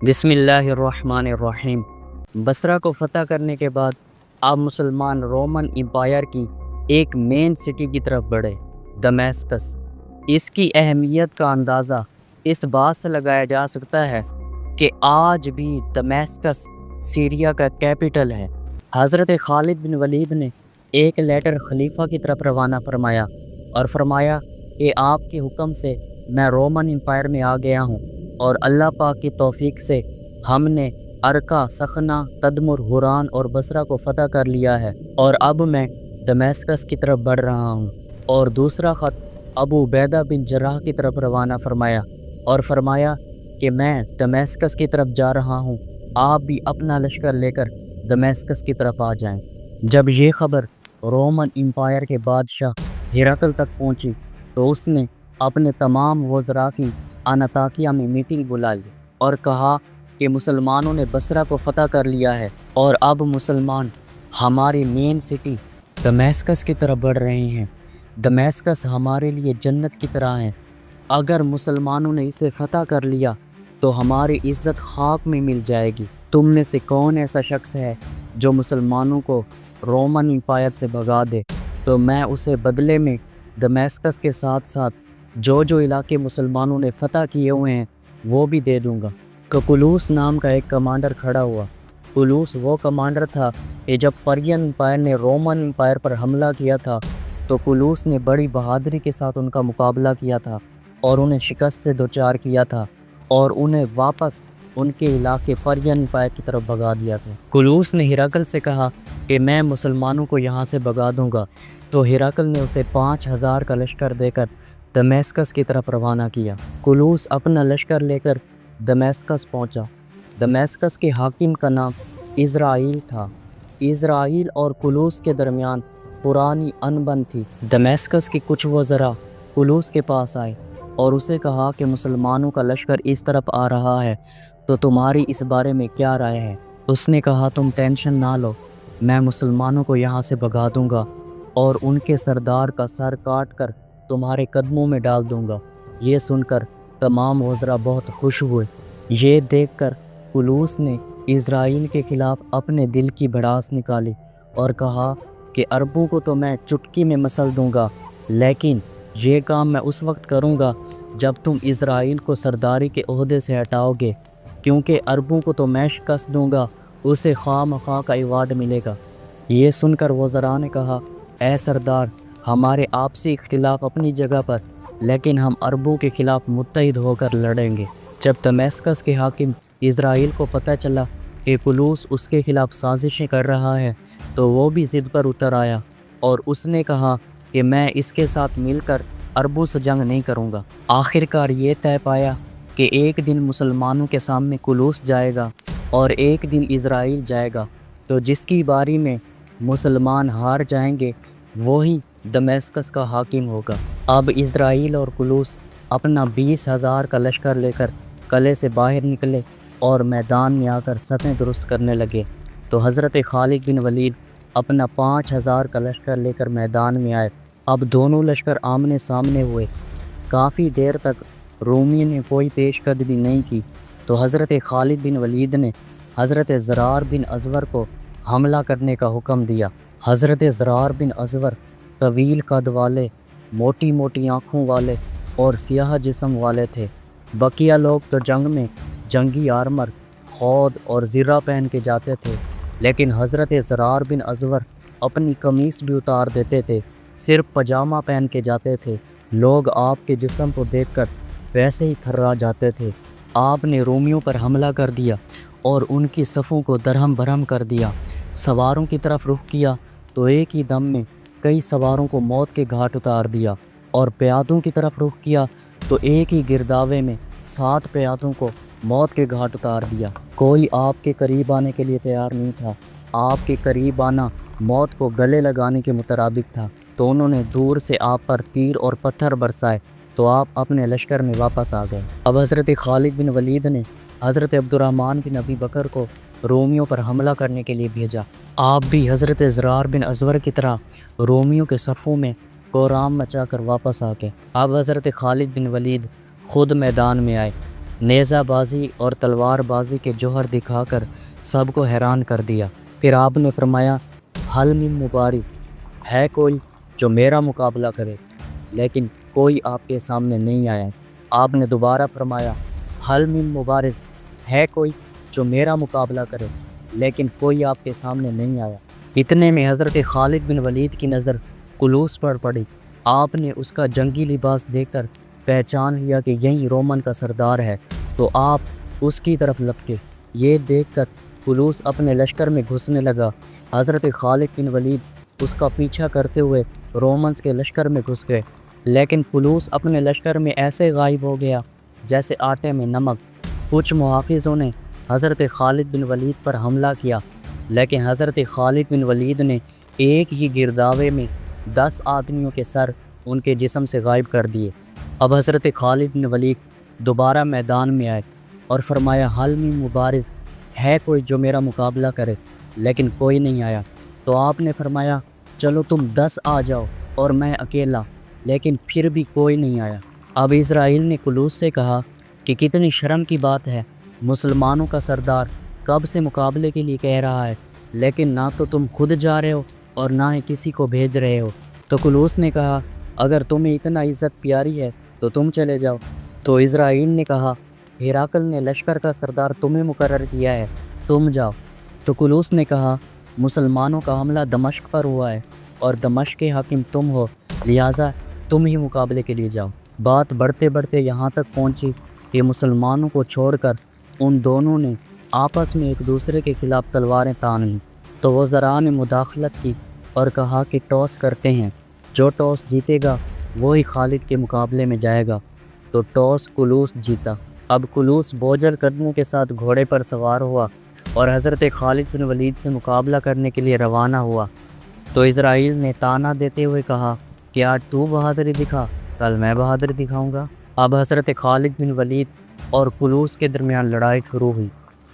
بسم اللہ الرحمن الرحیم۔ بصرہ کو فتح کرنے کے بعد آپ مسلمان رومن امپائر کی ایک مین سٹی کی طرف بڑھے، دمیسکس۔ اس کی اہمیت کا اندازہ اس بات سے لگایا جا سکتا ہے کہ آج بھی دمیسکس سیریا کا کیپٹل ہے۔ حضرت خالد بن ولید نے ایک لیٹر خلیفہ کی طرف روانہ فرمایا اور فرمایا کہ آپ کے حکم سے میں رومن امپائر میں آ گیا ہوں، اور اللہ پاک کی توفیق سے ہم نے ارکا، سخنہ، تدمر، حوران اور بصرہ کو فتح کر لیا ہے، اور اب میں دمیسکس کی طرف بڑھ رہا ہوں۔ اور دوسرا خط ابو عبیدہ بن جراح کی طرف روانہ فرمایا اور فرمایا کہ میں دمیسکس کی طرف جا رہا ہوں، آپ بھی اپنا لشکر لے کر دمیسکس کی طرف آ جائیں۔ جب یہ خبر رومن امپائر کے بادشاہ ہرقل تک پہنچی تو اس نے اپنے تمام وزراء کی انطاکیہ میں میٹنگ بلا لی اور کہا کہ مسلمانوں نے بصرہ کو فتح کر لیا ہے، اور اب مسلمان ہماری مین سٹی دمیسکس کی طرف بڑھ رہے ہیں۔ دمیسکس ہمارے لیے جنت کی طرح ہے۔ اگر مسلمانوں نے اسے فتح کر لیا تو ہماری عزت خاک میں مل جائے گی۔ تم میں سے کون ایسا شخص ہے جو مسلمانوں کو رومن امپائر سے بھگا دے، تو میں اسے بدلے میں دمیسکس کے ساتھ ساتھ جو علاقے مسلمانوں نے فتح کیے ہوئے ہیں وہ بھی دے دوں گا۔ ککولوس نام کا ایک کمانڈر کھڑا ہوا۔ کولوس وہ کمانڈر تھا کہ جب پرین امپائر نے رومن امپائر پر حملہ کیا تھا تو کولوس نے بڑی بہادری کے ساتھ ان کا مقابلہ کیا تھا اور انہیں شکست سے دوچار کیا تھا، اور انہیں واپس ان کے علاقے پرین امپائر کی طرف بھگا دیا تھا۔ کولوس نے ہرقل سے کہا کہ میں مسلمانوں کو یہاں سے بھگا دوں گا، تو ہرقل نے اسے 5000 کا لشکر دے کر دمیسکس کی طرف روانہ کیا۔ کولوس اپنا لشکر لے کر دمیسکس پہنچا۔ دمیسکس کے حاکم کا نام عزرائیل تھا۔ عزرائیل اور کولوس کے درمیان پرانی انبن تھی۔ دمیسکس کے کچھ وزراء کولوس کے پاس آئے اور اسے کہا کہ مسلمانوں کا لشکر اس طرف آ رہا ہے، تو تمہاری اس بارے میں کیا رائے ہے؟ اس نے کہا تم ٹینشن نہ لو، میں مسلمانوں کو یہاں سے بھگا دوں گا اور ان کے سردار کا سر کاٹ کر تمہارے قدموں میں ڈال دوں گا۔ یہ سن کر تمام وزراء بہت خوش ہوئے۔ یہ دیکھ کر کولوس نے اسرائیل کے خلاف اپنے دل کی بھڑاس نکالی اور کہا کہ عربوں کو تو میں چٹکی میں مسل دوں گا، لیکن یہ کام میں اس وقت کروں گا جب تم اسرائیل کو سرداری کے عہدے سے ہٹاؤ گے، کیونکہ عربوں کو تو میں شکست دوں گا، اسے خواہ مخواہ کا ایوارڈ ملے گا۔ یہ سن کر وزراء نے کہا اے سردار، ہمارے آپسی اختلاف اپنی جگہ پر، لیکن ہم عربوں کے خلاف متحد ہو کر لڑیں گے۔ جب دمیسکس کے حاکم اسرائیل کو پتہ چلا کہ کولوس اس کے خلاف سازشیں کر رہا ہے تو وہ بھی ضد پر اتر آیا اور اس نے کہا کہ میں اس کے ساتھ مل کر عربوں سے جنگ نہیں کروں گا۔ آخرکار یہ طے پایا کہ ایک دن مسلمانوں کے سامنے کولوس جائے گا اور ایک دن اسرائیل جائے گا، تو جس کی باری میں مسلمان ہار جائیں گے وہی دمیسکس کا حاکم ہوگا۔ اب اسرائیل اور کولوس اپنا 20,000 کا لشکر لے کر قلعے سے باہر نکلے اور میدان میں آ کر صفیں درست کرنے لگے، تو حضرت خالد بن ولید اپنا 5000 کا لشکر لے کر میدان میں آئے۔ اب دونوں لشکر آمنے سامنے ہوئے۔ کافی دیر تک رومیوں نے کوئی پیش قدمی نہیں کی، تو حضرت خالد بن ولید نے حضرت زرار بن ازور کو حملہ کرنے کا حکم دیا۔ حضرت زرار بن ازور طویل قد والے، موٹی موٹی آنکھوں والے اور سیاہ جسم والے تھے۔ بقیہ لوگ تو جنگ میں جنگی آرمر، خود اور زرہ پہن کے جاتے تھے، لیکن حضرت زرار بن ازور اپنی قمیص بھی اتار دیتے تھے، صرف پاجامہ پہن کے جاتے تھے۔ لوگ آپ کے جسم کو دیکھ کر ویسے ہی تھرا جاتے تھے۔ آپ نے رومیوں پر حملہ کر دیا اور ان کی صفوں کو درہم برہم کر دیا۔ سواروں کی طرف رخ کیا تو ایک ہی دم میں کئی سواروں کو موت کے گھاٹ اتار دیا، اور پیادوں کی طرف رخ کیا تو ایک ہی گرداوے میں 7 پیادوں کو موت کے گھاٹ اتار دیا۔ کوئی آپ کے قریب آنے کے لیے تیار نہیں تھا۔ آپ کے قریب آنا موت کو گلے لگانے کے مطابق تھا، تو انہوں نے دور سے آپ پر تیر اور پتھر برسائے، تو آپ اپنے لشکر میں واپس آ گئے۔ اب حضرت خالد بن ولید نے حضرت عبد الرحمن بن ابی بکر کو رومیوں پر حملہ کرنے کے لیے بھیجا۔ آپ بھی حضرت زرار بن ازور کی طرح رومیوں کے صفوں میں کورام مچا کر واپس آ گئے۔ اب حضرت خالد بن ولید خود میدان میں آئے نیزہ بازی اور تلوار بازی کے جوہر دکھا کر سب کو حیران کر دیا۔ پھر آپ نے فرمایا حل من مبارز، ہے کوئی جو میرا مقابلہ کرے؟ لیکن کوئی آپ کے سامنے نہیں آیا۔ آپ نے دوبارہ فرمایا حل من مبارز، ہے کوئی جو میرا مقابلہ کرے؟ لیکن کوئی آپ کے سامنے نہیں آیا۔ اتنے میں حضرت خالد بن ولید کی نظر کلوس پر پڑی۔ آپ نے اس کا جنگی لباس دیکھ کر پہچان لیا کہ یہی رومن کا سردار ہے، تو آپ اس کی طرف لپکے۔ یہ دیکھ کر کلوس اپنے لشکر میں گھسنے لگا۔ حضرت خالد بن ولید اس کا پیچھا کرتے ہوئے رومنز کے لشکر میں گھس گئے، لیکن کلوس اپنے لشکر میں ایسے غائب ہو گیا جیسے آٹے میں نمک۔ کچھ محافظوں نے حضرت خالد بن ولید پر حملہ کیا، لیکن حضرت خالد بن ولید نے ایک ہی گرداوے میں 10 آدمیوں کے سر ان کے جسم سے غائب کر دیے۔ اب حضرت خالد بن ولید دوبارہ میدان میں آئے اور فرمایا حل من مبارز، ہے کوئی جو میرا مقابلہ کرے؟ لیکن کوئی نہیں آیا۔ تو آپ نے فرمایا چلو تم 10 آ جاؤ اور میں اکیلا، لیکن پھر بھی کوئی نہیں آیا۔ اب اسرائیل نے کلوس سے کہا کہ کتنی شرم کی بات ہے، مسلمانوں کا سردار کب سے مقابلے کے لیے کہہ رہا ہے، لیکن نہ تو تم خود جا رہے ہو اور نہ ہی کسی کو بھیج رہے ہو۔ تو کلوس نے کہا اگر تمہیں اتنا عزت پیاری ہے تو تم چلے جاؤ۔ تو اسرائیل نے کہا ہرقل نے لشکر کا سردار تمہیں مقرر کیا ہے، تم جاؤ۔ تو کلوس نے کہا مسلمانوں کا حملہ دمشق پر ہوا ہے اور دمشق کے حاکم تم ہو، لہٰذا تم ہی مقابلے کے لیے جاؤ۔ بات بڑھتے بڑھتے یہاں تک پہنچی کہ مسلمانوں کو چھوڑ کر ان دونوں نے آپس میں ایک دوسرے کے خلاف تلواریں تان لیں۔ تو وزراء نے مداخلت کی اور کہا کہ ٹاس کرتے ہیں، جو ٹاس جیتے گا وہی خالد کے مقابلے میں جائے گا۔ تو ٹاس کلوس جیتا۔ اب کلوس بوجھل قدموں کے ساتھ گھوڑے پر سوار ہوا اور حضرت خالد بن ولید سے مقابلہ کرنے کے لیے روانہ ہوا۔ تو اسرائیل نے طعنہ دیتے ہوئے کہا کہ آج تو بہادری دکھا، کل میں بہادری دکھاؤں گا۔ اب حضرت خالد بن ولید اور کلوس کے درمیان لڑائی شروع ہوئی۔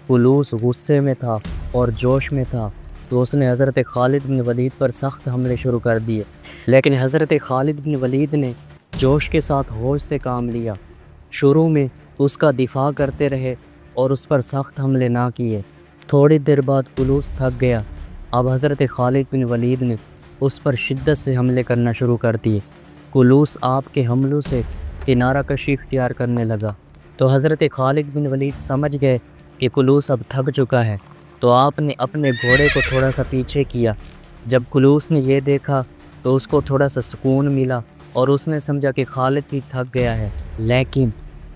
کلوس غصے میں تھا اور جوش میں تھا، تو اس نے حضرت خالد بن ولید پر سخت حملے شروع کر دیے، لیکن حضرت خالد بن ولید نے جوش کے ساتھ ہوش سے کام لیا۔ شروع میں اس کا دفاع کرتے رہے اور اس پر سخت حملے نہ کیے۔ تھوڑی دیر بعد کلوس تھک گیا۔ اب حضرت خالد بن ولید نے اس پر شدت سے حملے کرنا شروع کر دیے۔ کلوس آپ کے حملوں سے کنارہ کشی اختیار کرنے لگا۔ تو حضرت خالد بن ولید سمجھ گئے کہ کلوس اب تھک چکا ہے، تو آپ نے اپنے گھوڑے کو تھوڑا سا پیچھے کیا۔ جب کلوس نے یہ دیکھا تو اس کو تھوڑا سا سکون ملا اور اس نے سمجھا کہ خالد بھی تھک گیا ہے، لیکن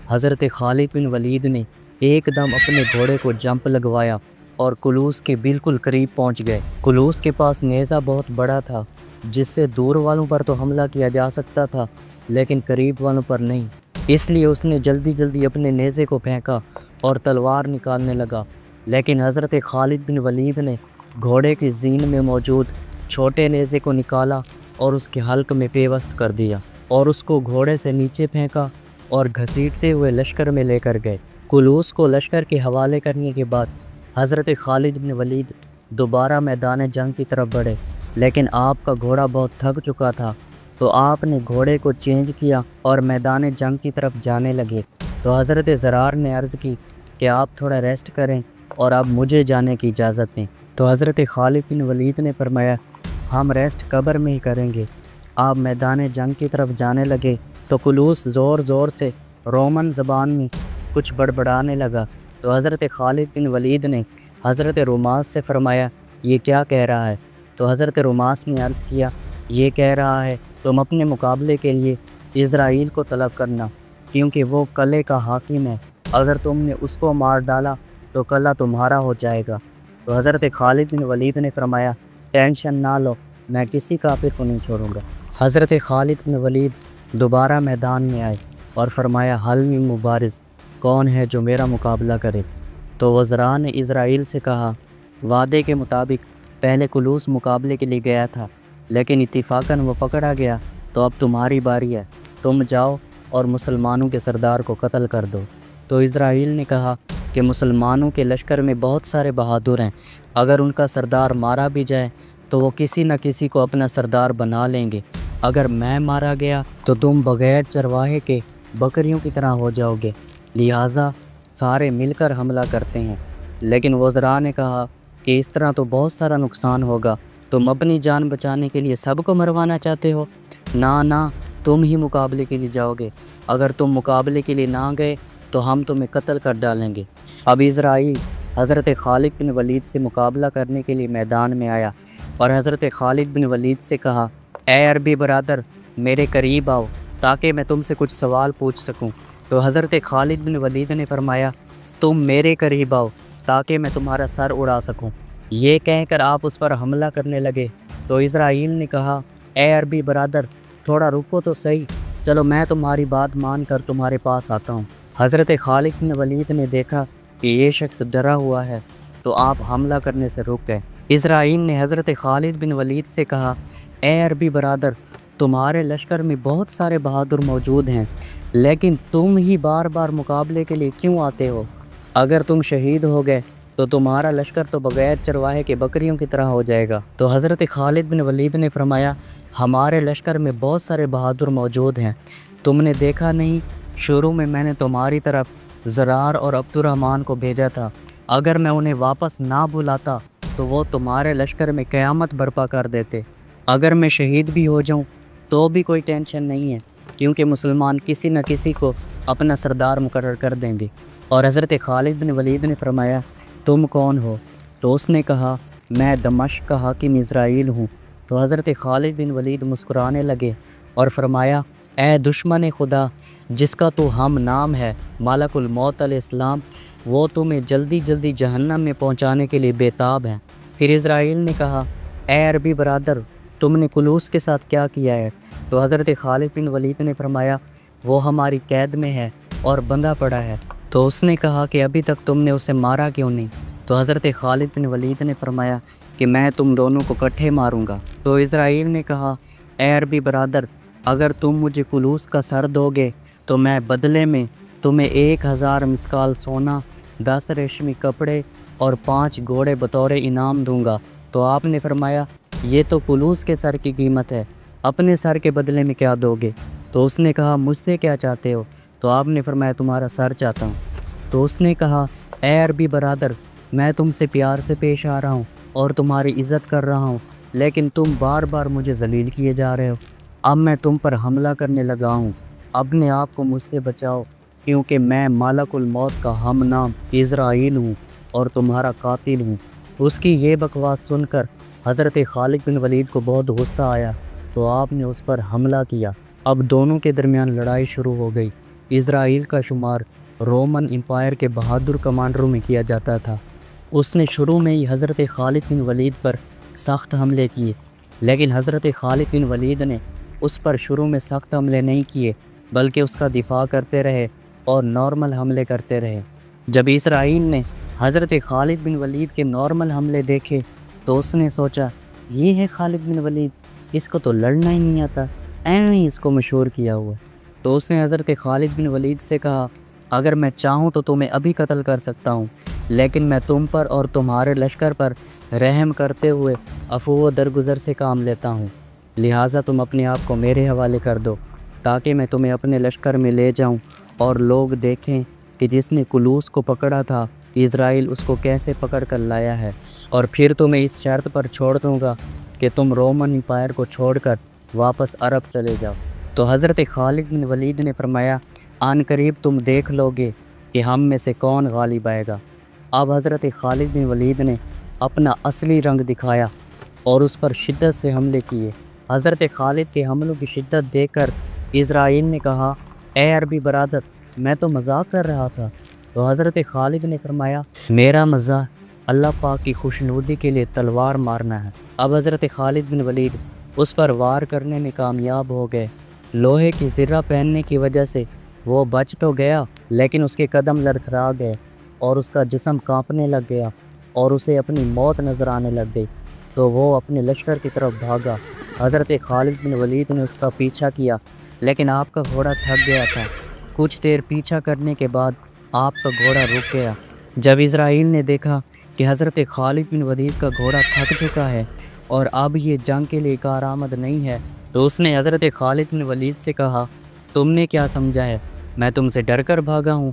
حضرت خالد بن ولید نے ایک دم اپنے گھوڑے کو جمپ لگوایا اور کلوس کے بالکل قریب پہنچ گئے۔ کلوس کے پاس نیزہ بہت بڑا تھا جس سے دور والوں پر تو حملہ کیا جا سکتا تھا، لیکن قریب والوں پر نہیں۔ اس لیے اس نے جلدی جلدی اپنے نیزے کو پھینکا اور تلوار نکالنے لگا، لیکن حضرت خالد بن ولید نے گھوڑے کی زین میں موجود چھوٹے نیزے کو نکالا اور اس کے حلق میں پیوست کر دیا اور اس کو گھوڑے سے نیچے پھینکا اور گھسیٹتے ہوئے لشکر میں لے کر گئے۔ کلوس کو لشکر کے حوالے کرنے کے بعد حضرت خالد بن ولید دوبارہ میدان جنگ کی طرف بڑھے، لیکن آپ کا گھوڑا بہت تھک چکا تھا، تو آپ نے گھوڑے کو چینج کیا اور میدان جنگ کی طرف جانے لگے۔ تو حضرت زرار نے عرض کی کہ آپ تھوڑا ریسٹ کریں اور اب مجھے جانے کی اجازت دیں۔ تو حضرت خالد بن ولید نے فرمایا ہم ریسٹ قبر میں ہی کریں گے۔ آپ میدان جنگ کی طرف جانے لگے تو کلوس زور زور سے رومن زبان میں کچھ بڑبڑانے لگا۔ تو حضرت خالد بن ولید نے حضرت روماس سے فرمایا یہ کیا کہہ رہا ہے؟ تو حضرت روماس نے عرض کیا یہ کہہ رہا ہے تم اپنے مقابلے کے لیے اسرائیل کو طلب کرنا، کیونکہ وہ قلعے کا حاکم ہے، اگر تم نے اس کو مار ڈالا تو قلعہ تمہارا ہو جائے گا۔ تو حضرت خالد بن ولید نے فرمایا ٹینشن نہ لو، میں کسی کافر کو نہیں چھوڑوں گا۔ حضرت خالد بن ولید دوبارہ میدان میں آئے اور فرمایا حل من مبارز، کون ہے جو میرا مقابلہ کرے؟ تو وزراء نے اسرائیل سے کہا وعدے کے مطابق پہلے کلوس مقابلے کے لیے گیا تھا، لیکن اتفاقاً وہ پکڑا گیا، تو اب تمہاری باری ہے، تم جاؤ اور مسلمانوں کے سردار کو قتل کر دو۔ تو اسرائیل نے کہا کہ مسلمانوں کے لشکر میں بہت سارے بہادر ہیں، اگر ان کا سردار مارا بھی جائے تو وہ کسی نہ کسی کو اپنا سردار بنا لیں گے، اگر میں مارا گیا تو تم بغیر چرواہے کے بکریوں کی طرح ہو جاؤ گے، لہٰذا سارے مل کر حملہ کرتے ہیں۔ لیکن وزراء نے کہا کہ اس طرح تو بہت سارا نقصان ہوگا، تم اپنی جان بچانے کے لیے سب کو مروانا چاہتے ہو؟ نہ، تم ہی مقابلے کے لیے جاؤ گے۔ اگر تم مقابلے کے لیے نہ گئے تو ہم تمہیں قتل کر ڈالیں گے۔ اب اسرائیل حضرت خالد بن ولید سے مقابلہ کرنے کے لیے میدان میں آیا اور حضرت خالد بن ولید سے کہا، اے عربی برادر، میرے قریب آؤ تاکہ میں تم سے کچھ سوال پوچھ سکوں۔ تو حضرت خالد بن ولید نے فرمایا، تم میرے قریب آؤ تاکہ میں تمہارا سر اڑا سکوں۔ یہ کہہ کر آپ اس پر حملہ کرنے لگے تو اسرائیل نے کہا، اے عربی برادر، تھوڑا رکو تو صحیح، چلو میں تمہاری بات مان کر تمہارے پاس آتا ہوں۔ حضرت خالد بن ولید نے دیکھا کہ یہ شخص ڈرا ہوا ہے تو آپ حملہ کرنے سے رک گئے۔ اسرائیل نے حضرت خالد بن ولید سے کہا، اے عربی برادر، تمہارے لشکر میں بہت سارے بہادر موجود ہیں، لیکن تم ہی بار بار مقابلے کے لیے کیوں آتے ہو؟ اگر تم شہید ہو گئے تو تمہارا لشکر تو بغیر چرواہے کے بکریوں کی طرح ہو جائے گا۔ تو حضرت خالد بن ولید نے فرمایا، ہمارے لشکر میں بہت سارے بہادر موجود ہیں، تم نے دیکھا نہیں، شروع میں نے تمہاری طرف زرار اور عبد الرحمن کو بھیجا تھا، اگر میں انہیں واپس نہ بلاتا تو وہ تمہارے لشکر میں قیامت برپا کر دیتے۔ اگر میں شہید بھی ہو جاؤں تو بھی کوئی ٹینشن نہیں ہے، کیونکہ مسلمان کسی نہ کسی کو اپنا سردار مقرر کر دیں گے۔ اور حضرت خالد بن ولید نے فرمایا، تم کون ہو؟ تو اس نے کہا، میں دمشق کا حاکم اسرائیل ہوں۔ تو حضرت خالد بن ولید مسکرانے لگے اور فرمایا، اے دشمن خدا، جس کا تو ہم نام ہے ملک الموت علیہ السلام، وہ تمہیں جلدی جلدی جہنم میں پہنچانے کے لیے بےتاب ہیں۔ پھر اسرائیل نے کہا، اے عربی برادر، تم نے کلوس کے ساتھ کیا کیا ہے؟ تو حضرت خالد بن ولید نے فرمایا، وہ ہماری قید میں ہے اور بندھا پڑا ہے۔ تو اس نے کہا کہ ابھی تک تم نے اسے مارا کیوں نہیں؟ تو حضرت خالد بن ولید نے فرمایا کہ میں تم دونوں کو اکٹھے ماروں گا۔ تو اسرائیل نے کہا، اے عربی برادر، اگر تم مجھے کلوس کا سر دو گے تو میں بدلے میں تمہیں 1000 مسکال سونا، 10 ریشمی کپڑے اور 5 گھوڑے بطور انعام دوں گا۔ تو آپ نے فرمایا، یہ تو کلوس کے سر کی قیمت ہے، اپنے سر کے بدلے میں کیا دو گے؟ تو اس نے کہا، مجھ سے کیا چاہتے ہو؟ تو آپ نے فرمایا، تمہارا سر چاہتا ہوں۔ تو اس نے کہا، اے عربی برادر، میں تم سے پیار سے پیش آ رہا ہوں اور تمہاری عزت کر رہا ہوں، لیکن تم بار بار مجھے ذلیل کیے جا رہے ہو۔ اب میں تم پر حملہ کرنے لگا ہوں، اپنے آپ کو مجھ سے بچاؤ، کیونکہ میں ملک الموت کا ہم نام اسرائیل ہوں اور تمہارا قاتل ہوں۔ اس کی یہ بکواس سن کر حضرت خالد بن ولید کو بہت غصہ آیا تو آپ نے اس پر حملہ کیا۔ اب دونوں کے درمیان لڑائی شروع ہو گئی۔ اسرائیل کا شمار رومن امپائر کے بہادر کمانڈروں میں کیا جاتا تھا۔ اس نے شروع میں ہی حضرت خالد بن ولید پر سخت حملے کیے، لیکن حضرت خالد بن ولید نے اس پر شروع میں سخت حملے نہیں کیے، بلکہ اس کا دفاع کرتے رہے اور نارمل حملے کرتے رہے۔ جب اسرائیل نے حضرت خالد بن ولید کے نارمل حملے دیکھے تو اس نے سوچا، یہ ہے خالد بن ولید، اس کو تو لڑنا ہی نہیں آتا، ایویں ہی اس کو مشہور کیا ہوا ہے۔ تو اس نے حضرت خالد بن ولید سے کہا، اگر میں چاہوں تو تمہیں ابھی قتل کر سکتا ہوں، لیکن میں تم پر اور تمہارے لشکر پر رحم کرتے ہوئے عفو و درگزر سے کام لیتا ہوں، لہٰذا تم اپنے آپ کو میرے حوالے کر دو تاکہ میں تمہیں اپنے لشکر میں لے جاؤں اور لوگ دیکھیں کہ جس نے کلوس کو پکڑا تھا اسرائیل اس کو کیسے پکڑ کر لایا ہے، اور پھر تمہیں اس شرط پر چھوڑ دوں گا کہ تم رومن امپائر کو چھوڑ کر واپس عرب چلے جاؤ۔ تو حضرت خالد بن ولید نے فرمایا، آن قریب تم دیکھ لو گے کہ ہم میں سے کون غالب آئے گا۔ اب حضرت خالد بن ولید نے اپنا اصلی رنگ دکھایا اور اس پر شدت سے حملے کیے۔ حضرت خالد کے حملوں کی شدت دیکھ کر اسرائیل نے کہا، اے عربی برادر، میں تو مذاق کر رہا تھا۔ تو حضرت خالد نے فرمایا، میرا مزاح اللہ پاک کی خوشنودی کے لیے تلوار مارنا ہے۔ اب حضرت خالد بن ولید اس پر وار کرنے میں کامیاب ہو گئے۔ لوہے کی زرہ پہننے کی وجہ سے وہ بچ تو گیا، لیکن اس کے قدم لڑکھڑا گئے اور اس کا جسم کانپنے لگ گیا اور اسے اپنی موت نظر آنے لگ گئی۔ تو وہ اپنے لشکر کی طرف بھاگا۔ حضرت خالد بن ولید نے اس کا پیچھا کیا، لیکن آپ کا گھوڑا تھک گیا تھا۔ کچھ دیر پیچھا کرنے کے بعد آپ کا گھوڑا رک گیا۔ جب اسرائیل نے دیکھا کہ حضرت خالد بن ولید کا گھوڑا تھک چکا ہے اور اب یہ جنگ کے لیے کارآمد نہیں ہے، تو اس نے حضرت خالد بن ولید سے کہا، تم نے کیا سمجھا ہے میں تم سے ڈر کر بھاگا ہوں؟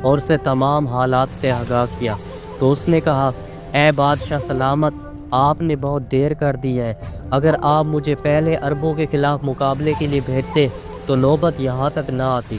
اور اسے تمام حالات سے آگاہ کیا۔ تو اس نے کہا، اے بادشاہ سلامت، آپ نے بہت دیر کر دی ہے، اگر آپ مجھے پہلے عربوں کے خلاف مقابلے کے لیے بھیجتے تو نوبت یہاں تک نہ آتی۔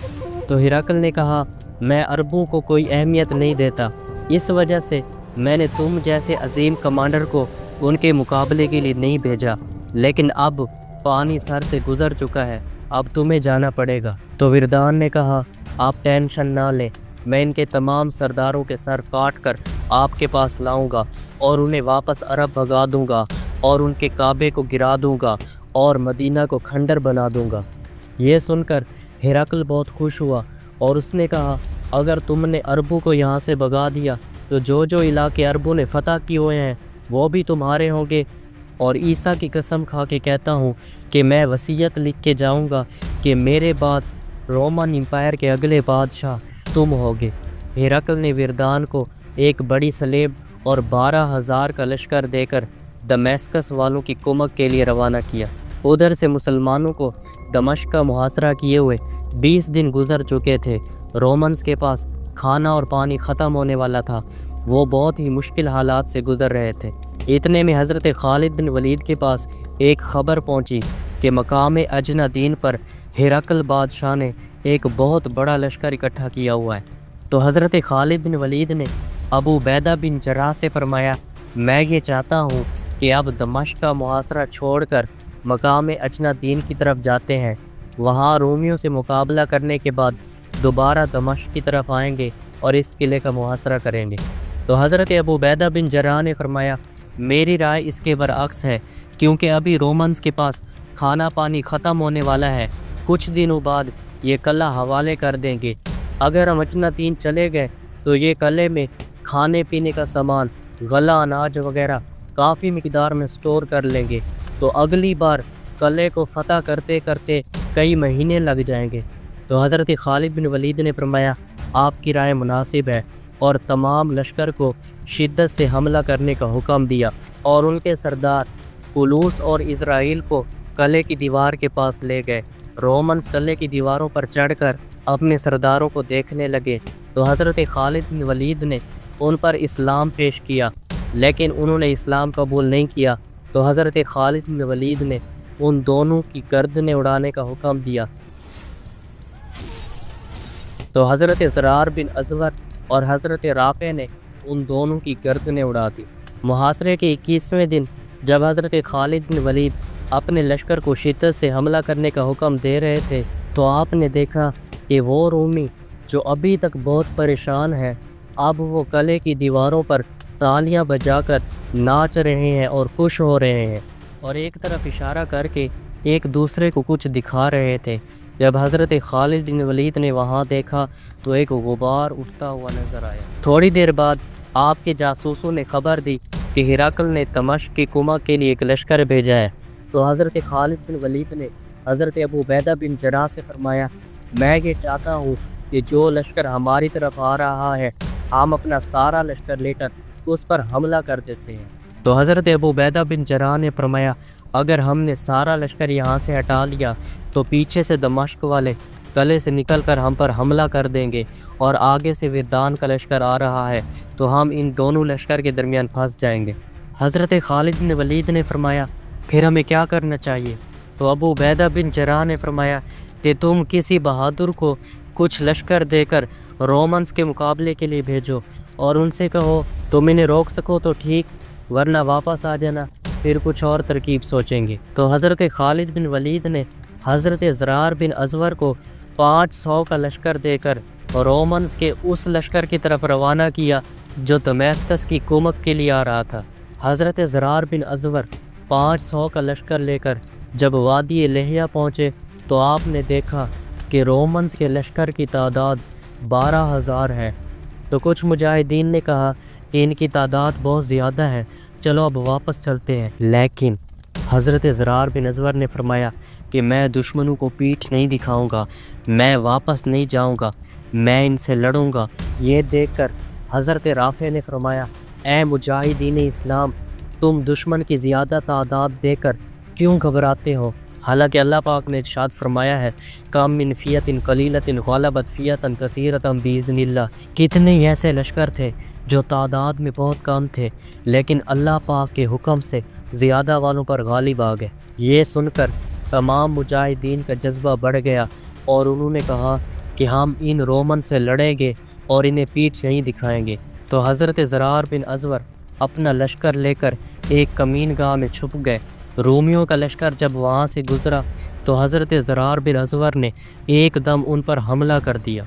تو ہرقل نے کہا، میں عربوں کو کوئی اہمیت نہیں دیتا، اس وجہ سے میں نے تم جیسے عظیم کمانڈر کو ان کے مقابلے کے لیے نہیں بھیجا، لیکن اب پانی سر سے گزر چکا ہے، اب تمہیں جانا پڑے گا۔ تو وردان نے کہا، آپ ٹینشن نہ لیں، میں ان کے تمام سرداروں کے سر کاٹ کر آپ کے پاس لاؤں گا اور انہیں واپس عرب بھگا دوں گا اور ان کے کعبے کو گرا دوں گا اور مدینہ کو کھنڈر بنا دوں گا۔ یہ سن کر ہرقل بہت خوش ہوا اور اس نے کہا، اگر تم نے عربوں کو یہاں سے بھگا دیا تو جو علاقے عربوں نے فتح کیے ہوئے ہیں وہ بھی تمہارے ہوں گے، اور عیسیٰ کی قسم کھا کے کہتا ہوں کہ میں وصیت لکھ کے جاؤں گا کہ میرے بعد رومن امپائر کے اگلے بادشاہ تم ہوگے۔ ہرقل نے وردان کو ایک بڑی سلیب اور 12,000 کا لشکر دے کر دمیسکس والوں کی کمک کے لیے روانہ کیا۔ ادھر سے مسلمانوں کو دمشق کا محاصرہ کیے ہوئے 20 دن گزر چکے تھے۔ رومنز کے پاس کھانا اور پانی ختم ہونے والا تھا، وہ بہت ہی مشکل حالات سے گزر رہے تھے۔ اتنے میں حضرت خالد بن ولید کے پاس ایک خبر پہنچی کہ مقام اجنادین پر ہرقل بادشاہ نے ایک بہت بڑا لشکر اکٹھا کیا ہوا ہے۔ تو حضرت خالد بن ولید نے ابو عبیدہ بن جراح سے فرمایا، میں یہ چاہتا ہوں کہ اب دمشق کا محاصرہ چھوڑ کر مقام اجنادین کی طرف جاتے ہیں، وہاں رومیوں سے مقابلہ کرنے کے بعد دوبارہ دمشق کی طرف آئیں گے اور اس قلعے کا محاصرہ کریں گے۔ تو حضرت ابو عبیدہ بن جراح نے فرمایا، میری رائے اس کے برعکس ہے، کیونکہ ابھی رومنز کے پاس کھانا پانی ختم ہونے والا ہے، کچھ دنوں بعد یہ قلعہ حوالے کر دیں گے۔ اگر ہم اجنادین چلے گئے تو یہ قلعے میں کھانے پینے کا سامان، غلہ اناج وغیرہ کافی مقدار میں سٹور کر لیں گے، تو اگلی بار قلعے کو فتح کرتے کرتے کئی مہینے لگ جائیں گے۔ تو حضرت خالد بن ولید نے فرمایا، آپ کی رائے مناسب ہے، اور تمام لشکر کو شدت سے حملہ کرنے کا حکم دیا اور ان کے سردار پولوس اور اسرائیل کو قلعے کی دیوار کے پاس لے گئے۔ رومنز قلعے کی دیواروں پر چڑھ کر اپنے سرداروں کو دیکھنے لگے، تو حضرت خالد بن ولید نے ان پر اسلام پیش کیا، لیکن انہوں نے اسلام قبول نہیں کیا۔ تو حضرت خالد بن ولید نے ان دونوں کی گردنیں اڑانے کا حکم دیا۔ تو حضرت زرار بن ازور اور حضرت رافع نے ان دونوں کی گردنیں اڑا دی۔ محاصرے کے 21ویں دن جب حضرت خالد بن ولید اپنے لشکر کو شدت سے حملہ کرنے کا حکم دے رہے تھے، تو آپ نے دیکھا کہ وہ رومی جو ابھی تک بہت پریشان ہیں، اب وہ قلعے کی دیواروں پر تالیاں بجا کر ناچ رہے ہیں اور خوش ہو رہے ہیں، اور ایک طرف اشارہ کر کے ایک دوسرے کو کچھ دکھا رہے تھے۔ جب حضرت خالد بن ولید نے وہاں دیکھا تو ایک غبار اٹھتا ہوا نظر آیا۔ تھوڑی دیر بعد آپ کے جاسوسوں نے خبر دی کہ ہرقل نے دمشق کی کمک کے لیے ایک لشکر بھیجا ہے۔ تو حضرت خالد بن ولید نے حضرت ابو عبیدہ بن جراح سے فرمایا، میں یہ چاہتا ہوں کہ جو لشکر ہماری طرف آ رہا ہے، ہم اپنا سارا لشکر لے کر اس پر حملہ کر دیتے ہیں۔ تو حضرت ابو عبیدہ بن جراح نے فرمایا، اگر ہم نے سارا لشکر یہاں سے ہٹا لیا تو پیچھے سے دمشق والے قلعے سے نکل کر ہم پر حملہ کر دیں گے، اور آگے سے وردان کا لشکر آ رہا ہے، تو ہم ان دونوں لشکر کے درمیان پھنس جائیں گے۔ حضرت خالد بن ولید نے فرمایا، پھر ہمیں کیا کرنا چاہیے؟ تو ابو عبیدہ بن جراح نے فرمایا کہ تم کسی بہادر کو کچھ لشکر دے کر رومنز کے مقابلے کے لیے بھیجو، اور ان سے کہو تم انہیں روک سکو تو ٹھیک، ورنہ واپس آ جانا، پھر کچھ اور ترکیب سوچیں گے۔ تو حضرت خالد بن ولید نے حضرت زرار بن ازور کو 500 کا لشکر دے کر رومنز کے اس لشکر کی طرف روانہ کیا جو دمیسکس کی کمک کے لیے آ رہا تھا۔ حضرت زرار بن ازور 500 کا لشکر لے کر جب وادی لہیہ پہنچے تو آپ نے دیکھا کہ رومنز کے لشکر کی تعداد 12,000 ہے۔ تو کچھ مجاہدین نے کہا کہ ان کی تعداد بہت زیادہ ہے، چلو اب واپس چلتے ہیں، لیکن حضرت زرار بن ازور نے فرمایا کہ میں دشمنوں کو پیٹھ نہیں دکھاؤں گا، میں واپس نہیں جاؤں گا، میں ان سے لڑوں گا۔ یہ دیکھ کر حضرت رافع نے فرمایا، اے مجاہدین اسلام، تم دشمن کی زیادہ تعداد دے کر کیوں گھبراتے ہو؟ حالانکہ اللہ پاک نے ارشاد فرمایا ہے کام من فیۃ قلیلۃ غلبت فیۃ کثیرۃ باذن اللہ، کتنے ہی ایسے لشکر تھے جو تعداد میں بہت کم تھے لیکن اللہ پاک کے حکم سے زیادہ والوں پر غالب آ گئے۔ یہ سن کر تمام مجاہدین کا جذبہ بڑھ گیا اور انہوں نے کہا کہ ہم ان رومن سے لڑیں گے اور انہیں پیٹھ نہیں دکھائیں گے۔ تو حضرت زرار بن ازور اپنا لشکر لے کر ایک کمین گاہ میں چھپ گئے۔ رومیوں کا لشکر جب وہاں سے گزرا تو حضرت زرار بن ازور نے ایک دم ان پر حملہ کر دیا۔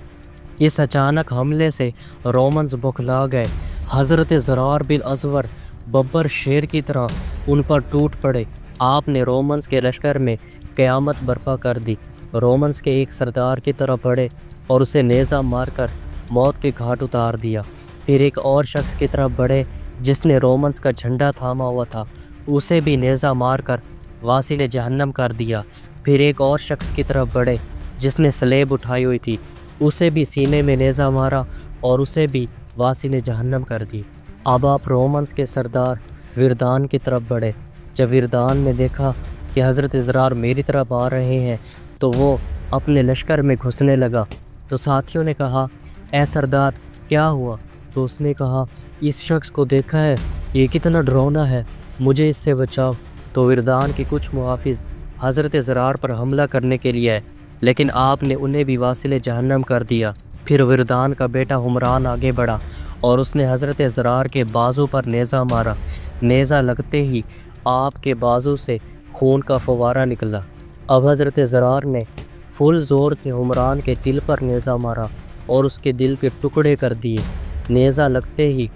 اس اچانک حملے سے رومنز بکھلا گئے۔ حضرت زرار بن ازور ببر شیر کی طرح ان پر ٹوٹ پڑے۔ آپ نے رومنز کے لشکر میں قیامت برپا کر دی۔ رومنز کے ایک سردار کی طرح بڑھے اور اسے نیزہ مار کر موت کے گھاٹ اتار دیا۔ پھر ایک اور شخص کی طرف بڑھے جس نے رومنز کا جھنڈا تھاما ہوا تھا، اسے بھی نیزہ مار کر واصل جہنم کر دیا۔ پھر ایک اور شخص کی طرف بڑھے جس نے سلیب اٹھائی ہوئی تھی، اسے بھی سینے میں نیزہ مارا اور اسے بھی واصل جہنم کر دی۔ اب آپ رومنز کے سردار وردان کی طرف بڑھے۔ جب وردان نے دیکھا کہ حضرت زرار میری طرف آ رہے ہیں تو وہ اپنے لشکر میں گھسنے لگا۔ تو ساتھیوں نے کہا اے سردار کیا ہوا؟ تو اس نے کہا اس شخص کو دیکھا ہے، یہ کتنا ڈراؤنا ہے، مجھے اس سے بچاؤ۔ تو وردان کے کچھ محافظ حضرت زرار پر حملہ کرنے کے لیے آئے لیکن آپ نے انہیں بھی واصل جہنم کر دیا۔ پھر وردان کا بیٹا حمران آگے بڑھا اور اس نے حضرت زرار کے بازو پر نیزہ مارا۔ نیزہ لگتے ہی آپ کے بازو سے خون کا فوارہ نکلا۔ اب حضرت زرار نے فل زور سے حمران کے دل پر نیزہ مارا اور اس کے دل کے ٹکڑے کر دیے۔ نیزہ لگتے ہی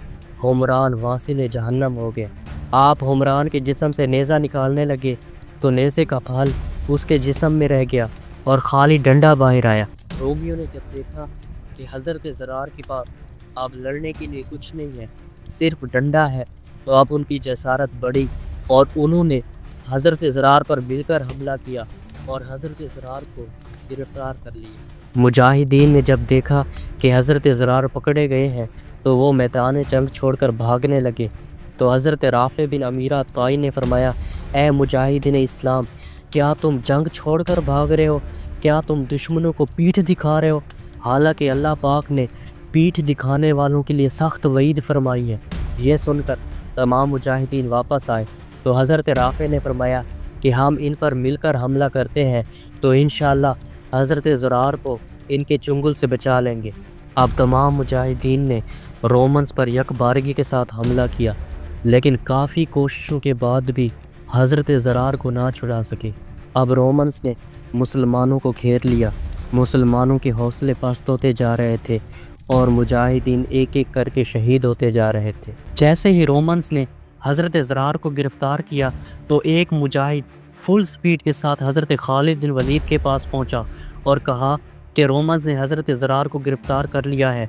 حمران واصل جہنم ہو گیا۔ آپ حمران کے جسم سے نیزہ نکالنے لگے تو نیزے کا پھال اس کے جسم میں رہ گیا اور خالی ڈنڈا باہر آیا۔ رومیوں نے جب دیکھا کہ حضرت زرار کے پاس اب لڑنے کے لیے کچھ نہیں ہے، صرف ڈنڈا ہے، تو اب ان کی جسارت بڑھی اور انہوں نے حضرت زرار پر مل کر حملہ کیا اور حضرت زرار کو گرفتار کر لیا۔ مجاہدین نے جب دیکھا کہ حضرت زرار پکڑے گئے ہیں تو وہ میدان جنگ چھوڑ کر بھاگنے لگے۔ تو حضرت رافع بن امیرہ طائی نے فرمایا اے مجاہدین اسلام، کیا تم جنگ چھوڑ کر بھاگ رہے ہو؟ کیا تم دشمنوں کو پیٹھ دکھا رہے ہو؟ حالانکہ اللہ پاک نے پیٹھ دکھانے والوں کے لیے سخت وعید فرمائی ہے۔ یہ سن کر تمام مجاہدین واپس آئے تو حضرت رافع نے فرمایا کہ ہم ان پر مل کر حملہ کرتے ہیں تو انشاءاللہ حضرت زرار کو ان کے چنگل سے بچا لیں گے۔ اب تمام مجاہدین نے رومنز پر یک بارگی کے ساتھ حملہ کیا لیکن کافی کوششوں کے بعد بھی حضرت زرار کو نہ چھڑا سکے۔ اب رومنز نے مسلمانوں کو گھیر لیا۔ مسلمانوں کے حوصلے پست ہوتے جا رہے تھے اور مجاہدین ایک ایک کر کے شہید ہوتے جا رہے تھے۔ جیسے ہی رومنز نے حضرت زرار کو گرفتار کیا تو ایک مجاہد فل سپیڈ کے ساتھ حضرت خالد بن ولید کے پاس پہنچا اور کہا کہ رومنز نے حضرت زرار کو گرفتار کر لیا ہے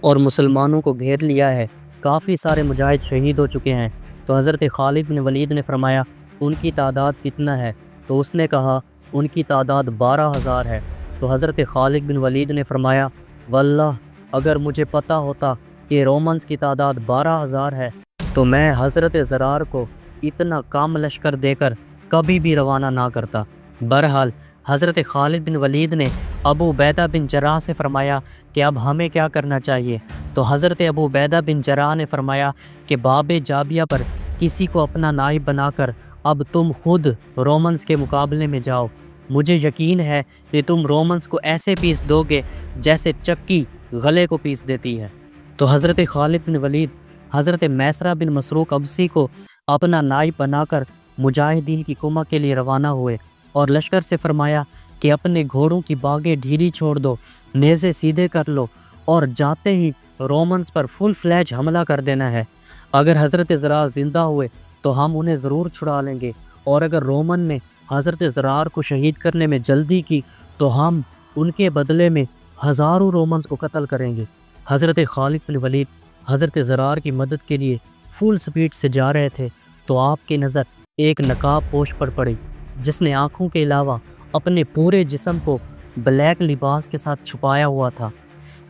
اور مسلمانوں کو گھیر لیا ہے، کافی سارے مجاہد شہید ہو چکے ہیں۔ تو حضرت خالد بن ولید نے فرمایا ان کی تعداد کتنا ہے؟ تو اس نے کہا ان کی تعداد 12,000 ہے۔ تو حضرت خالد بن ولید نے فرمایا واللہ اگر مجھے پتہ ہوتا کہ رومنز کی تعداد 12,000 ہے تو میں حضرت زرار کو اتنا کم لشکر دے کر کبھی بھی روانہ نہ کرتا۔ بہرحال حضرت خالد بن ولید نے ابو عبیدہ بن جراح سے فرمایا کہ اب ہمیں کیا کرنا چاہیے؟ تو حضرت ابو عبیدہ بن جراح نے فرمایا کہ باب جابیہ پر کسی کو اپنا نائب بنا کر اب تم خود رومنز کے مقابلے میں جاؤ۔ مجھے یقین ہے کہ تم رومنز کو ایسے پیس دو گے جیسے چکی غلے کو پیس دیتی ہے۔ تو حضرت خالد بن ولید حضرت میسرہ بن مسروق ابسی کو اپنا نائب بنا کر مجاہدین کی کمک کے لیے روانہ ہوئے اور لشکر سے فرمایا کہ اپنے گھوڑوں کی باگیں ڈھیلی چھوڑ دو، نیزے سیدھے کر لو اور جاتے ہی رومنز پر فل فلیج حملہ کر دینا ہے۔ اگر حضرت زرار زندہ ہوئے تو ہم انہیں ضرور چھڑا لیں گے اور اگر رومن نے حضرت زرار کو شہید کرنے میں جلدی کی تو ہم ان کے بدلے میں ہزاروں رومنز کو قتل کریں گے۔ حضرت خالد بن ولید حضرت زرار کی مدد کے لیے فل سپیڈ سے جا رہے تھے تو آپ کی نظر ایک نقاب پوش پر پڑی جس نے آنکھوں کے علاوہ اپنے پورے جسم کو بلیک لباس کے ساتھ چھپایا ہوا تھا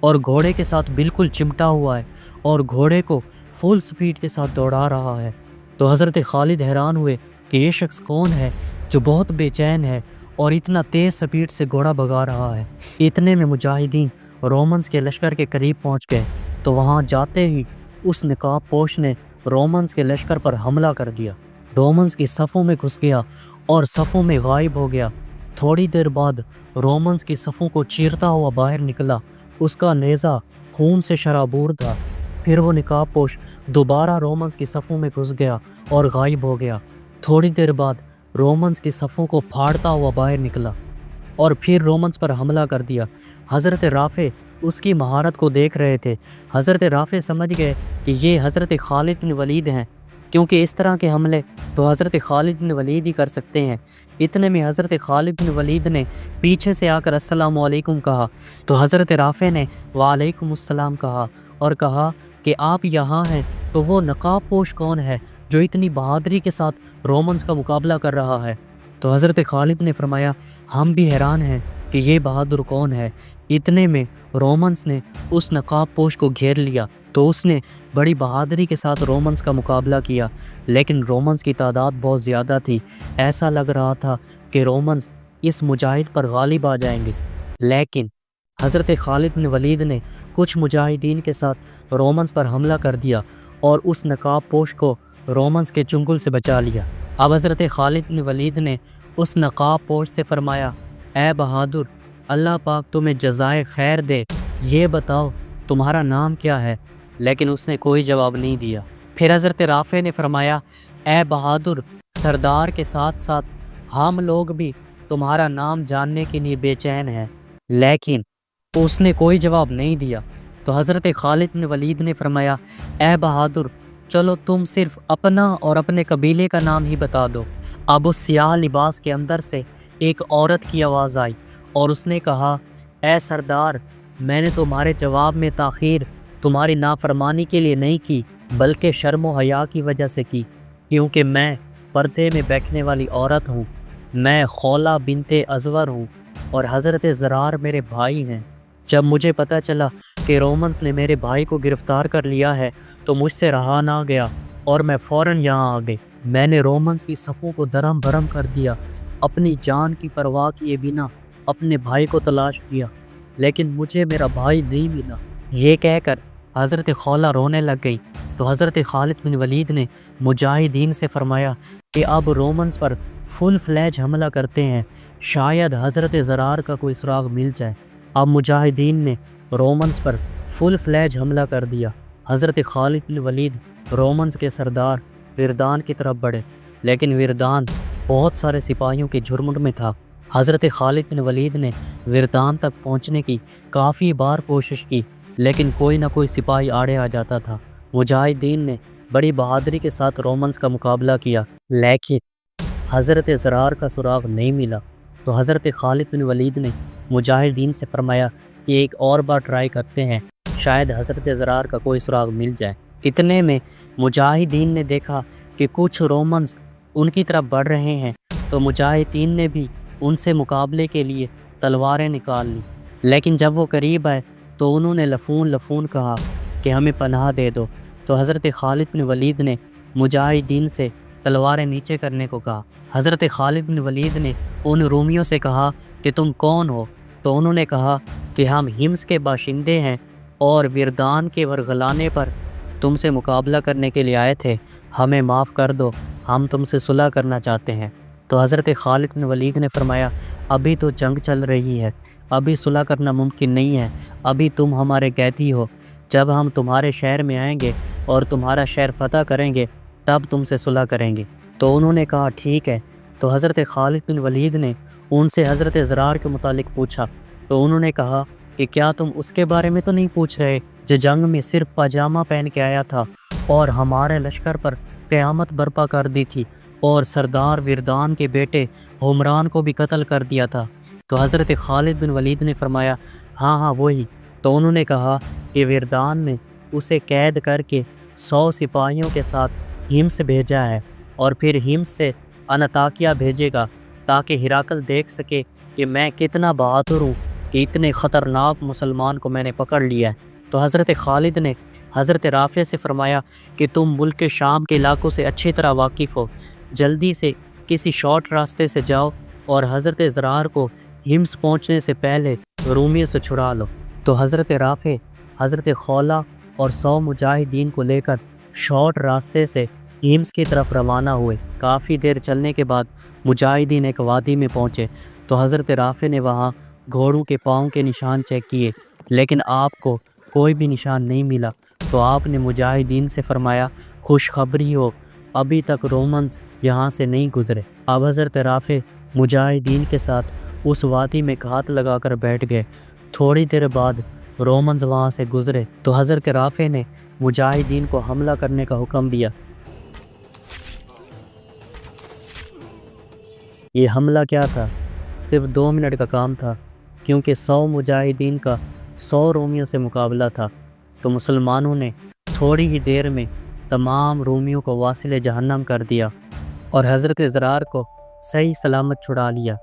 اور گھوڑے کے ساتھ بالکل چمٹا ہوا ہے اور گھوڑے کو فل سپیڈ کے ساتھ دوڑا رہا ہے۔ تو حضرت خالد حیران ہوئے کہ یہ شخص کون ہے جو بہت بے چین ہے اور اتنا تیز سپیڈ سے گھوڑا بھگا رہا ہے۔ اتنے میں مجاہدین رومنز کے لشکر کے قریب پہنچ گئے تو وہاں جاتے ہی اس نقاب پوش نے رومنز کے لشکر پر حملہ کر دیا۔ رومنز کی صفوں میں گھس گیا اور صفوں میں غائب ہو گیا۔ تھوڑی دیر بعد رومنز کی صفوں کو چیرتا ہوا باہر نکلا۔ اس کا نیزہ خون سے شرابور تھا۔ پھر وہ نقاب پوش دوبارہ رومنز کی صفوں میں گھس گیا اور غائب ہو گیا۔ تھوڑی دیر بعد رومنز کی صفوں کو پھاڑتا ہوا باہر نکلا اور پھر رومنز پر حملہ کر دیا۔ حضرت رافع اس کی مہارت کو دیکھ رہے تھے۔ حضرت رافع سمجھ گئے کہ یہ حضرت خالد بن ولید ہیں، کیونکہ اس طرح کے حملے تو حضرت خالد بن ولید ہی کر سکتے ہیں۔ اتنے میں حضرت خالد بن ولید نے پیچھے سے آ کر السلام علیکم کہا تو حضرت رافع نے وعلیکم السلام کہا اور کہا کہ آپ یہاں ہیں تو وہ نقاب پوش کون ہے جو اتنی بہادری کے ساتھ رومنز کا مقابلہ کر رہا ہے؟ تو حضرت خالد نے فرمایا ہم بھی حیران ہیں کہ یہ بہادر کون ہے۔ اتنے میں رومنز نے اس نقاب پوش کو گھیر لیا تو اس نے بڑی بہادری کے ساتھ رومنز کا مقابلہ کیا، لیکن رومنز کی تعداد بہت زیادہ تھی۔ ایسا لگ رہا تھا کہ رومنز اس مجاہد پر غالب آ جائیں گے، لیکن حضرت خالد بن ولید نے کچھ مجاہدین کے ساتھ رومنز پر حملہ کر دیا اور اس نقاب پوش کو رومنز کے چنگل سے بچا لیا۔ اب حضرت خالد بن ولید نے اس نقاب پوش سے فرمایا اے بہادر، اللہ پاک تمہیں جزائے خیر دے، یہ بتاؤ تمہارا نام کیا ہے؟ لیکن اس نے کوئی جواب نہیں دیا۔ پھر حضرت رافع نے فرمایا اے بہادر، سردار کے ساتھ ساتھ ہم لوگ بھی تمہارا نام جاننے کے لیے بے چین ہیں، لیکن اس نے کوئی جواب نہیں دیا۔ تو حضرت خالد بن ولید نے فرمایا اے بہادر، چلو تم صرف اپنا اور اپنے قبیلے کا نام ہی بتا دو۔ اب اس سیاہ لباس کے اندر سے ایک عورت کی آواز آئی اور اس نے کہا اے سردار، میں نے تمہارے جواب میں تاخیر تمہاری نافرمانی کے لیے نہیں کی، بلکہ شرم و حیا کی وجہ سے کی، کیونکہ میں پردے میں بیٹھنے والی عورت ہوں۔ میں خولہ بنت ازور ہوں اور حضرت زرار میرے بھائی ہیں۔ جب مجھے پتہ چلا کہ رومنز نے میرے بھائی کو گرفتار کر لیا ہے تو مجھ سے رہا نہ گیا اور میں فوراً یہاں آ گئی۔ میں نے رومنز کی صفوں کو درہم بھرم کر دیا، اپنی جان کی پرواہ کیے بنا اپنے بھائی کو تلاش کیا، لیکن مجھے میرا بھائی نہیں ملا۔ یہ کہہ کر حضرت خولہ رونے لگ گئی تو حضرت خالد بن ولید نے مجاہدین سے فرمایا کہ اب رومنز پر فل فلیج حملہ کرتے ہیں، شاید حضرت زرار کا کوئی سراغ مل جائے۔ اب مجاہدین نے رومنز پر فل فلیج حملہ کر دیا۔ حضرت خالد بن ولید رومنز کے سردار وردان کی طرف بڑھے، لیکن وردان بہت سارے سپاہیوں کے جھرمٹ میں تھا۔ حضرت خالد بن ولید نے وردان تک پہنچنے کی کافی بار کوشش کی، لیکن کوئی نہ کوئی سپاہی آڑے آ جاتا تھا۔ مجاہدین نے بڑی بہادری کے ساتھ رومنز کا مقابلہ کیا، لیکن حضرت زرار کا سراغ نہیں ملا۔ تو حضرت خالد بن ولید نے مجاہدین سے فرمایا کہ ایک اور بار ٹرائی کرتے ہیں، شاید حضرت زرار کا کوئی سراغ مل جائے۔ اتنے میں مجاہدین نے دیکھا کہ کچھ رومنز ان کی طرف بڑھ رہے ہیں، تو مجاہدین نے بھی ان سے مقابلے کے لیے تلواریں نکال لی، لیکن جب وہ قریب آئے تو انہوں نے لفون لفون کہا کہ ہمیں پناہ دے دو۔ تو حضرت خالد بن ولید نے مجاہدین سے تلواریں نیچے کرنے کو کہا۔ حضرت خالد بن ولید نے ان رومیوں سے کہا کہ تم کون ہو؟ تو انہوں نے کہا کہ ہم ہمس کے باشندے ہیں اور وردان کے ورغلانے پر تم سے مقابلہ کرنے کے لیے آئے تھے، ہمیں معاف کر دو، ہم تم سے صلح کرنا چاہتے ہیں۔ تو حضرت خالد بن ولید نے فرمایا ابھی تو جنگ چل رہی ہے، ابھی صلح کرنا ممکن نہیں ہے، ابھی تم ہمارے قیدی ہو، جب ہم تمہارے شہر میں آئیں گے اور تمہارا شہر فتح کریں گے تب تم سے صلح کریں گے۔ تو انہوں نے کہا ٹھیک ہے۔ تو حضرت خالد بن ولید نے ان سے حضرت زرار کے متعلق پوچھا، تو انہوں نے کہا کہ کیا تم اس کے بارے میں تو نہیں پوچھ رہے جو جنگ میں صرف پاجامہ پہن کے آیا تھا اور ہمارے لشکر پر قیامت برپا کر دی تھی اور سردار وردان کے بیٹے حمران کو بھی قتل کر دیا تھا؟ تو حضرت خالد بن ولید نے فرمایا ہاں ہاں وہی۔ تو انہوں نے کہا کہ وردان نے اسے قید کر کے 100 سپاہیوں کے ساتھ ہمس بھیجا ہے اور پھر ہمس سے انطاکیہ بھیجے گا تاکہ ہرقل دیکھ سکے کہ میں کتنا بہادر ہوں کہ اتنے خطرناک مسلمان کو میں نے پکڑ لیا ہے۔ تو حضرت خالد نے حضرت رافع سے فرمایا کہ تم ملک شام کے علاقوں سے اچھی طرح واقف ہو، جلدی سے کسی شارٹ راستے سے جاؤ اور حضرت زرار کو ہمس پہنچنے سے پہلے رومیوں سے چھڑا لو۔ تو حضرت رافع حضرت خولہ اور 100 مجاہدین کو لے کر شارٹ راستے سے ہمس کی طرف روانہ ہوئے۔ کافی دیر چلنے کے بعد مجاہدین ایک وادی میں پہنچے تو حضرت رافع نے وہاں گھوڑوں کے پاؤں کے نشان چیک کیے، لیکن آپ کو کوئی بھی نشان نہیں ملا۔ تو آپ نے مجاہدین سے فرمایا، خوشخبری ہو، ابھی تک رومنز یہاں سے نہیں گزرے۔ اب حضرت رافع مجاہدین کے ساتھ اس وادی میں گھات لگا کر بیٹھ گئے۔ تھوڑی دیر بعد رومنز وہاں سے گزرے تو حضرت رافع نے مجاہدین کو حملہ کرنے کا حکم دیا۔ یہ حملہ کیا تھا؟ صرف 2 منٹ کا کام تھا، کیونکہ 100 مجاہدین کا 100 رومیوں سے مقابلہ تھا۔ تو مسلمانوں نے تھوڑی ہی دیر میں تمام رومیوں کو واصل جہنم کر دیا اور حضرت زرار کو صحیح سلامت چھڑا لیا۔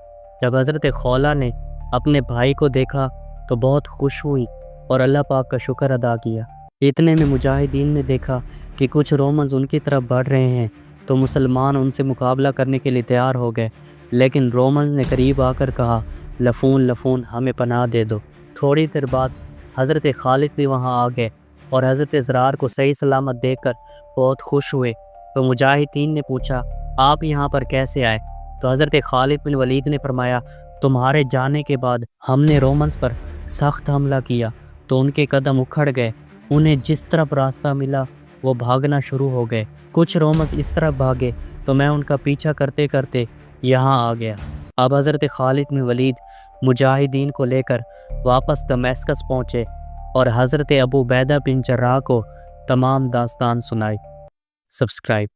جب حضرت خولہ نے اپنے بھائی کو دیکھا تو بہت خوش ہوئی اور اللہ پاک کا شکر ادا کیا۔ اتنے میں مجاہدین نے دیکھا کہ کچھ رومنز ان کی طرف بڑھ رہے ہیں، تو مسلمان ان سے مقابلہ کرنے کے لیے تیار ہو گئے، لیکن رومنز نے قریب آ کر کہا، لفون لفون ہمیں پناہ دے دو۔ تھوڑی دیر بعد حضرت خالد بھی وہاں آ گئے اور حضرت زرار کو صحیح سلامت دیکھ کر بہت خوش ہوئے۔ تو مجاہدین نے پوچھا، آپ یہاں پر کیسے آئے؟ تو حضرت خالد بن ولید نے فرمایا، تمہارے جانے کے بعد ہم نے رومنز پر سخت حملہ کیا تو ان کے قدم اکھڑ گئے، انہیں جس طرف راستہ ملا وہ بھاگنا شروع ہو گئے۔ کچھ رومنز اس طرف بھاگے تو میں ان کا پیچھا کرتے کرتے یہاں آ گیا۔ اب حضرت خالد بن ولید مجاہدین کو لے کر واپس دمشق پہنچے اور حضرت ابو عبیدہ بن جراح کو تمام داستان سنائی۔ سبسکرائب